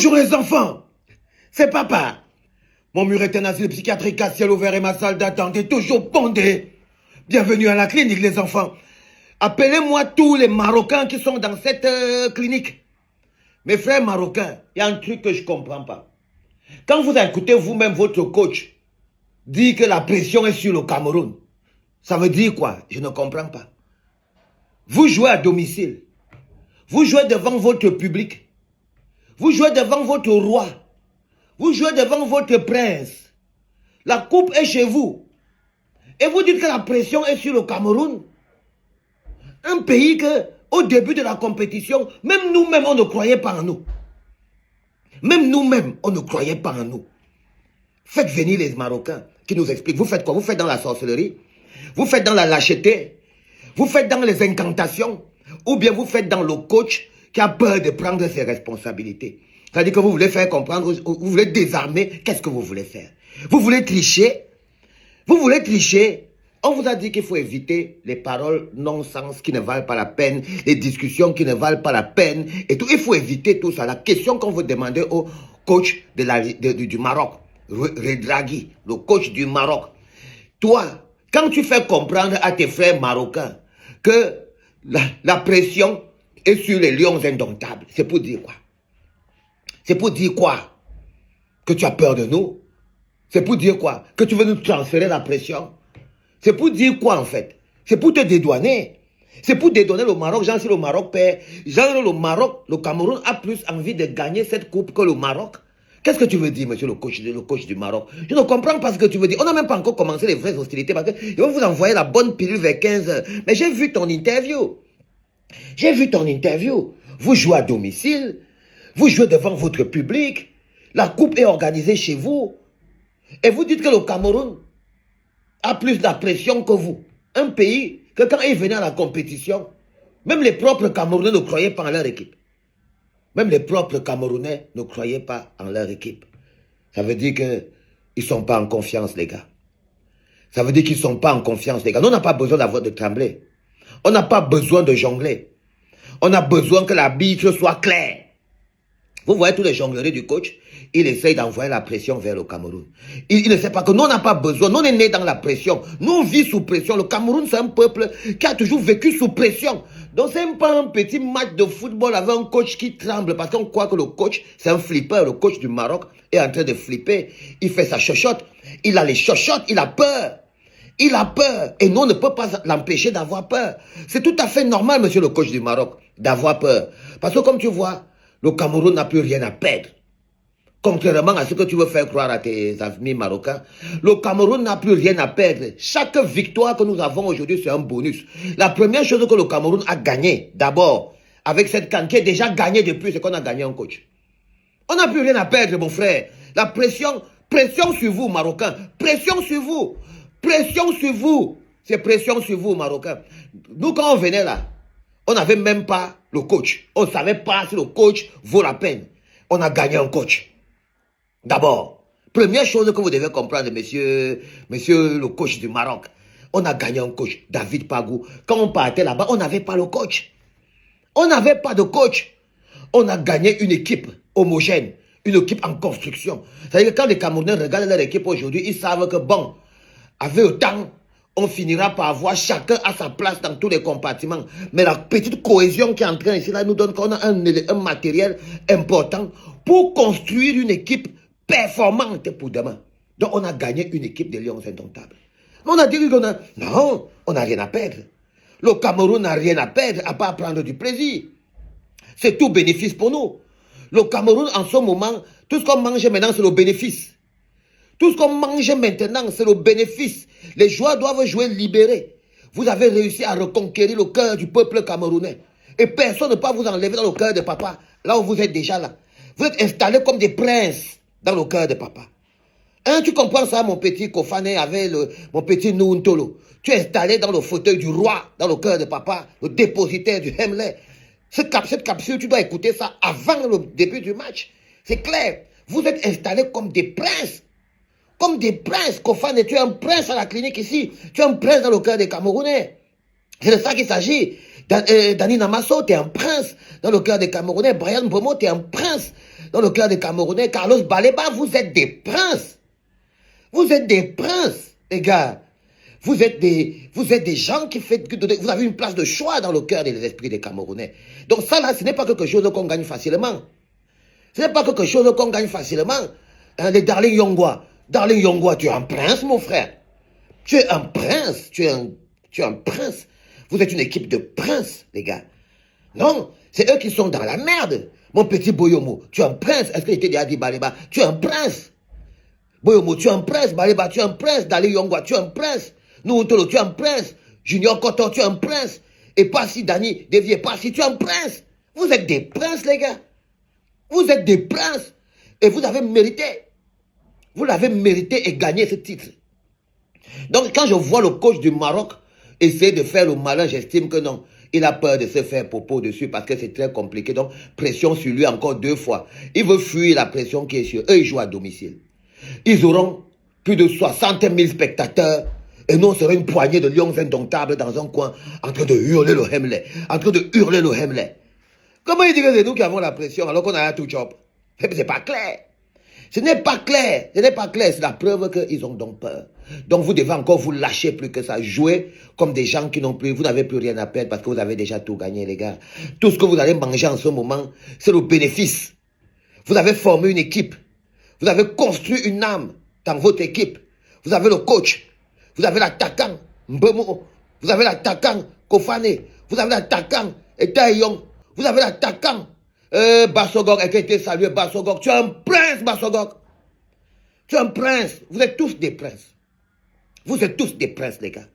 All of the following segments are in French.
Bonjour les enfants, c'est papa. Mon mur est un asile psychiatrique à ciel ouvert et ma salle d'attente est toujours bondée. Bienvenue à la clinique les enfants. Appelez-moi tous les Marocains qui sont dans cette clinique. Mes frères marocains, il y a un truc que je ne comprends pas. Quand vous écoutez vous-même votre coach dire que la pression est sur le Cameroun, ça veut dire quoi? Je ne comprends pas. Vous jouez à domicile. Vous jouez devant votre public. Vous jouez devant votre roi. Vous jouez devant votre prince. La coupe est chez vous. Et vous dites que la pression est sur le Cameroun. Un pays que, au début de la compétition, même nous-mêmes, on ne croyait pas en nous. Même nous-mêmes, on ne croyait pas en nous. Faites venir les Marocains qui nous expliquent. Vous faites quoi? Vous faites dans la sorcellerie? Vous faites dans la lâcheté? Vous faites dans les incantations? Ou bien vous faites dans le coach qui a peur de prendre ses responsabilités? C'est-à-dire que vous voulez faire comprendre, vous voulez désarmer, qu'est-ce que vous voulez faire? Vous voulez tricher? Vous voulez tricher? On vous a dit qu'il faut éviter les paroles non-sens qui ne valent pas la peine, les discussions qui ne valent pas la peine, et tout. Il faut éviter tout ça. La question qu'on vous demandez au coach du Maroc, Redragui, le coach du Maroc. Toi, quand tu fais comprendre à tes frères marocains que la pression est sur les lions indomptables, c'est pour dire quoi? C'est pour dire quoi? Que tu as peur de nous? C'est pour dire quoi? Que tu veux nous transférer la pression? C'est pour dire quoi en fait? C'est pour te dédouaner. C'est pour dédouaner le Maroc. Genre si le Maroc perd, genre le Cameroun a plus envie de gagner cette coupe que le Maroc. Qu'est-ce que tu veux dire, monsieur le coach du Maroc? Je ne comprends pas ce que tu veux dire. On n'a même pas encore commencé les vraies hostilités parce qu'ils vont vous envoyer la bonne pilule vers 15 heures. Mais j'ai vu ton interview. J'ai vu ton interview. Vous jouez à domicile. Vous jouez devant votre public. La coupe est organisée chez vous. Et vous dites que le Cameroun a plus de pression que vous. Un pays que quand ils venaient à la compétition, même les propres Camerounais ne croyaient pas en leur équipe. Même les propres Camerounais ne croyaient pas en leur équipe. Ça veut dire qu'ils ne sont pas en confiance, les gars. Ça veut dire qu'ils ne sont pas en confiance, les gars. Nous, on n'a pas besoin d'avoir de trembler. On n'a pas besoin de jongler. On a besoin que l'arbitre soit clair. Vous voyez tous les jongleries du coach, il essaye d'envoyer la pression vers le Cameroun. Il ne sait pas que nous, on n'a pas besoin. Nous, on est nés dans la pression. Nous, on vit sous pression. Le Cameroun, c'est un peuple qui a toujours vécu sous pression. Donc, c'est pas un petit match de football avec un coach qui tremble parce qu'on croit que le coach, c'est un flipper. Le coach du Maroc est en train de flipper. Il fait sa chochotte. Il a les chochottes. Il a peur. Il a peur. Et nous, on ne peut pas l'empêcher d'avoir peur. C'est tout à fait normal, monsieur le coach du Maroc, d'avoir peur. Parce que comme tu vois, le Cameroun n'a plus rien à perdre. Contrairement à ce que tu veux faire croire à tes amis marocains, le Cameroun n'a plus rien à perdre. Chaque victoire que nous avons aujourd'hui, c'est un bonus. La première chose que le Cameroun a gagné, d'abord, avec cette CAN qui est déjà gagnée depuis, c'est qu'on a gagné un coach. On n'a plus rien à perdre, mon frère. La pression sur vous, Marocains. Pression sur vous. Pression sur vous. C'est pression sur vous, Marocains. Nous, quand on venait là, on n'avait même pas le coach. On ne savait pas si le coach vaut la peine. On a gagné un coach. D'abord, première chose que vous devez comprendre, monsieur le coach du Maroc. On a gagné un coach, David Pagou. Quand on partait là-bas, on n'avait pas le coach. On n'avait pas de coach. On a gagné une équipe homogène, une équipe en construction. C'est-à-dire que quand les Camerounais regardent leur équipe aujourd'hui, ils savent que bon, avec le temps, on finira par avoir chacun à sa place dans tous les compartiments. Mais la petite cohésion qui est en train ici, là, nous donne qu'on a un matériel important pour construire une équipe performante pour demain. Donc, on a gagné une équipe de Lions indomptables. On a dit qu'on a... Non, on n'a rien à perdre. Le Cameroun n'a rien à perdre à part prendre du plaisir. C'est tout bénéfice pour nous. Le Cameroun, en ce moment, tout ce qu'on mange maintenant, c'est le bénéfice. Tout ce qu'on mange maintenant, c'est le bénéfice. Les joueurs doivent jouer libérés. Vous avez réussi à reconquérir le cœur du peuple camerounais. Et personne ne peut vous enlever dans le cœur de papa, là où vous êtes déjà là. Vous êtes installés comme des princes dans le cœur de papa. Hein, tu comprends ça, mon petit Kofane, avec mon petit Nountolo. Tu es installé dans le fauteuil du roi, dans le cœur de papa, le dépositaire du Hemlet. Cette capsule, tu dois écouter ça avant le début du match. C'est clair. Vous êtes installés comme des princes. Comme des princes. Kofane, tu es un prince à la clinique ici. Tu es un prince dans le cœur des Camerounais. C'est de ça qu'il s'agit. Dani Namasso, tu es un prince dans le cœur des Camerounais. Brian Bomo, tu es un prince dans le cœur des Camerounais. Carlos Baleba, vous êtes des princes. Vous êtes des princes, les gars. Vous êtes des gens qui vous avez une place de choix dans le cœur et les esprits des Camerounais. Donc ça là, ce n'est pas quelque chose qu'on gagne facilement. Ce n'est pas quelque chose qu'on gagne facilement. Hein, les Darling Yongwa. Darling Yongwa, tu es un prince, mon frère. Tu es un prince. Tu es un prince. Vous êtes une équipe de princes, les gars. Non, c'est eux qui sont dans la merde. Mon petit Boyomo, tu es un prince. Est-ce que je t'ai déjà dit, Baleba? Tu es un prince. Boyomo, tu es un prince. Baleba, tu es un prince. Darling Yongwa, tu es un prince. Noutolo, tu es un prince. Junior Koto, tu es un prince. Et Passi, Dani, Devier Passi, tu es un prince. Vous êtes des princes, les gars. Vous êtes des princes. Et vous avez mérité. Vous l'avez mérité et gagné ce titre. Donc, quand je vois le coach du Maroc essayer de faire le malin, j'estime que non. Il a peur de se faire popo dessus parce que c'est très compliqué. Donc, pression sur lui encore 2 fois. Il veut fuir la pression qui est sur eux. Ils jouent à domicile. Ils auront plus de 60 000 spectateurs. Et nous, on serait une poignée de lions indomptables dans un coin en train de hurler le Hemley. En train de hurler le Hemley. Comment il dit que c'est nous qui avons la pression alors qu'on a un tout job? C'est pas clair. Ce n'est pas clair. Ce n'est pas clair. C'est la preuve qu'ils ont donc peur. Donc vous devez encore vous lâcher plus que ça. Jouer comme des gens qui n'ont plus, vous n'avez plus rien à perdre parce que vous avez déjà tout gagné, les gars. Tout ce que vous allez manger en ce moment, c'est le bénéfice. Vous avez formé une équipe. Vous avez construit une âme dans votre équipe. Vous avez le coach. Vous avez l'attaquant Mbemo. Vous avez l'attaquant Kofane. Vous avez l'attaquant Etayong. Vous avez l'attaquant Bassogog qui a été salué. Bassogog. Tu es un prince, Bassogog. Tu es un prince. Vous êtes tous des princes. Vous êtes tous des princes, les gars.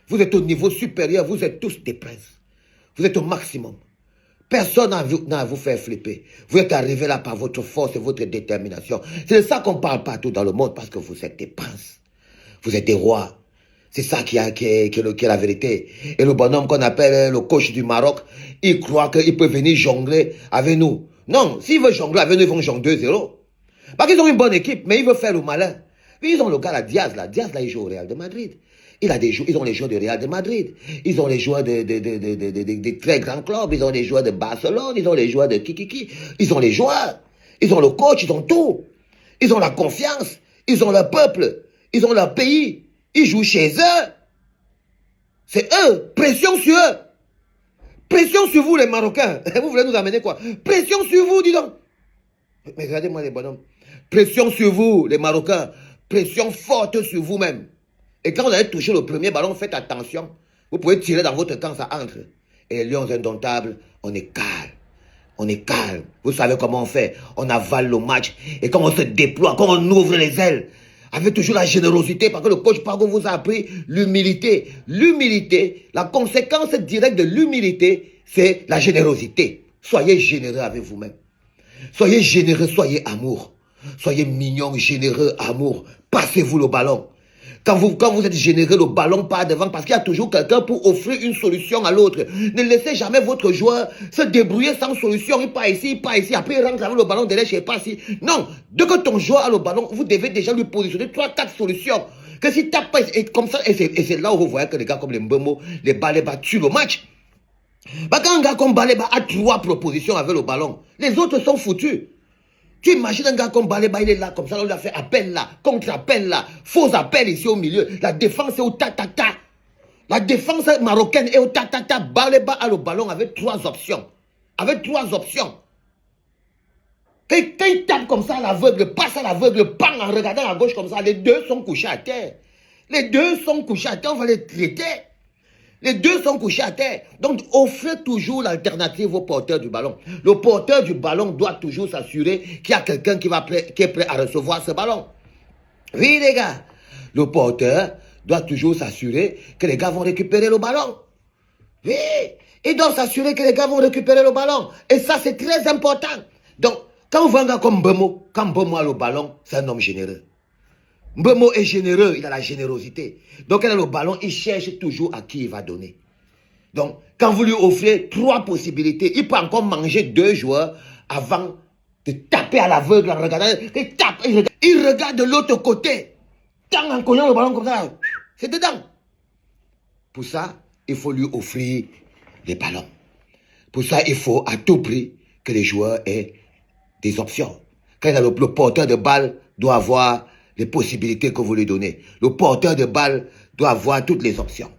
Vous êtes au niveau supérieur. Vous êtes tous des princes. Vous êtes au maximum. Personne n'a à vous faire flipper. Vous êtes arrivé là par votre force et votre détermination. C'est de ça qu'on parle partout dans le monde parce que vous êtes des princes. Vous êtes des rois. C'est ça qui est la vérité. Et le bonhomme qu'on appelle le coach du Maroc, il croit qu'il peut venir jongler avec nous. Non, s'il veut jongler avec nous, ils vont jongler 2-0. Parce qu'ils ont une bonne équipe, mais ils veulent faire le malin. Puis ils ont le gars là, Diaz là. Diaz là, il joue au Real de Madrid. Ils ont les joueurs du Real de Madrid. Ils ont les joueurs de très grands clubs. Ils ont les joueurs de Barcelone. Ils ont les joueurs de Kikiki. Ils ont les joueurs. Ils ont le coach. Ils ont tout. Ils ont la confiance. Ils ont leur peuple. Ils ont leur pays. Ils jouent chez eux. C'est eux. Pression sur eux. Pression sur vous, les Marocains. Vous voulez nous amener quoi? Pression sur vous, dis donc. Mais regardez-moi les bonhommes. Pression sur vous, les Marocains. Pression forte sur vous-même. Et quand vous allez toucher le premier ballon, faites attention. Vous pouvez tirer dans votre camp, ça entre. Et les lions indomptables, on est calme. On est calme. Vous savez comment on fait? On avale le match. Et quand on se déploie, quand on ouvre les ailes, avec toujours la générosité, parce que le coach Pago vous a appris l'humilité. L'humilité, la conséquence directe de l'humilité, c'est la générosité. Soyez généreux avec vous-même. Soyez généreux, soyez amour. Soyez mignon, généreux, amour. Passez-vous le ballon. Quand vous êtes généreux, le ballon part devant parce qu'il y a toujours quelqu'un pour offrir une solution à l'autre. Ne laissez jamais votre joueur se débrouiller sans solution. Il part ici, après il rentre avec le ballon derrière, je sais pas si. Non, dès que ton joueur a le ballon, vous devez déjà lui positionner 3-4 solutions. Que si t'as pas, et comme ça, et c'est là où vous voyez que les gars comme les Mbemo, les Baleba tuent le match. Bah, quand un gars comme Baleba a 3 propositions avec le ballon, les autres sont foutus. Tu imagines un gars comme Baleba, il est là, comme ça, on lui a fait appel là, contre-appel là, faux appel ici au milieu. La défense est au ta-ta-ta. La défense marocaine est au ta-ta-ta. Baleba a le ballon avec 3 options. Avec 3 options. Quand il tape comme ça à l'aveugle, passe à l'aveugle, bang, en regardant à gauche comme ça, les 2 sont couchés à terre. Les 2 sont couchés à terre, on va les traiter. Les 2 sont couchés à terre. Donc, offrez toujours l'alternative au porteur du ballon. Le porteur du ballon doit toujours s'assurer qu'il y a quelqu'un qui est prêt à recevoir ce ballon. Oui, les gars. Le porteur doit toujours s'assurer que les gars vont récupérer le ballon. Oui. Il doit s'assurer que les gars vont récupérer le ballon. Et ça, c'est très important. Donc, quand on voit un gars comme Mbemo, quand Mbemo a le ballon, c'est un homme généreux. Mbemo est généreux, il a la générosité. Donc, il a le ballon, il cherche toujours à qui il va donner. Donc, quand vous lui offrez 3 possibilités, il peut encore manger 2 joueurs avant de taper à l'aveugle en regardant. Il tape, il regarde de l'autre côté. Tant en cognant le ballon comme ça, c'est dedans. Pour ça, il faut lui offrir les ballons. Pour ça, il faut à tout prix que les joueurs aient des options. Quand le porteur de balle doit avoir les possibilités que vous lui donnez. Le porteur de balle doit avoir toutes les options.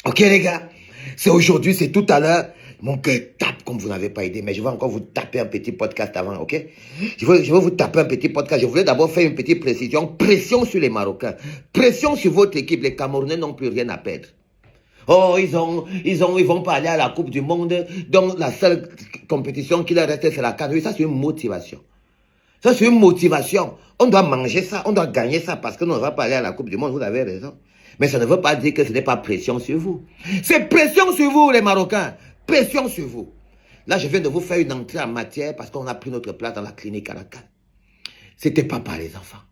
Ok les gars, c'est aujourd'hui, c'est tout à l'heure. Mon cœur tape comme vous n'avez pas idée, mais je vais encore vous taper un petit podcast avant, ok? Je vais vous taper un petit podcast. Je voulais d'abord faire une petite précision. Pression sur les Marocains. Pression sur votre équipe. Les Camerounais n'ont plus rien à perdre. Oh, ils vont pas aller à la Coupe du Monde. Donc, la seule compétition qui leur reste, c'est la CAN. Oui, ça, c'est une motivation. Ça, c'est une motivation. On doit manger ça, on doit gagner ça parce que nous, on ne va pas aller à la Coupe du Monde. Vous avez raison. Mais ça ne veut pas dire que ce n'est pas pression sur vous. C'est pression sur vous, les Marocains. Pression sur vous. Là, je viens de vous faire une entrée en matière parce qu'on a pris notre place dans la clinique à la CAN. C'était pas par les enfants.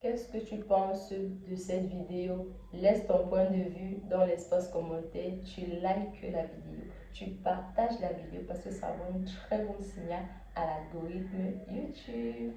Qu'est-ce que tu penses de cette vidéo? Laisse ton point de vue dans l'espace commentaire. Tu likes la vidéo. Tu partages la vidéo parce que ça envoie un très bon signal à l'algorithme YouTube.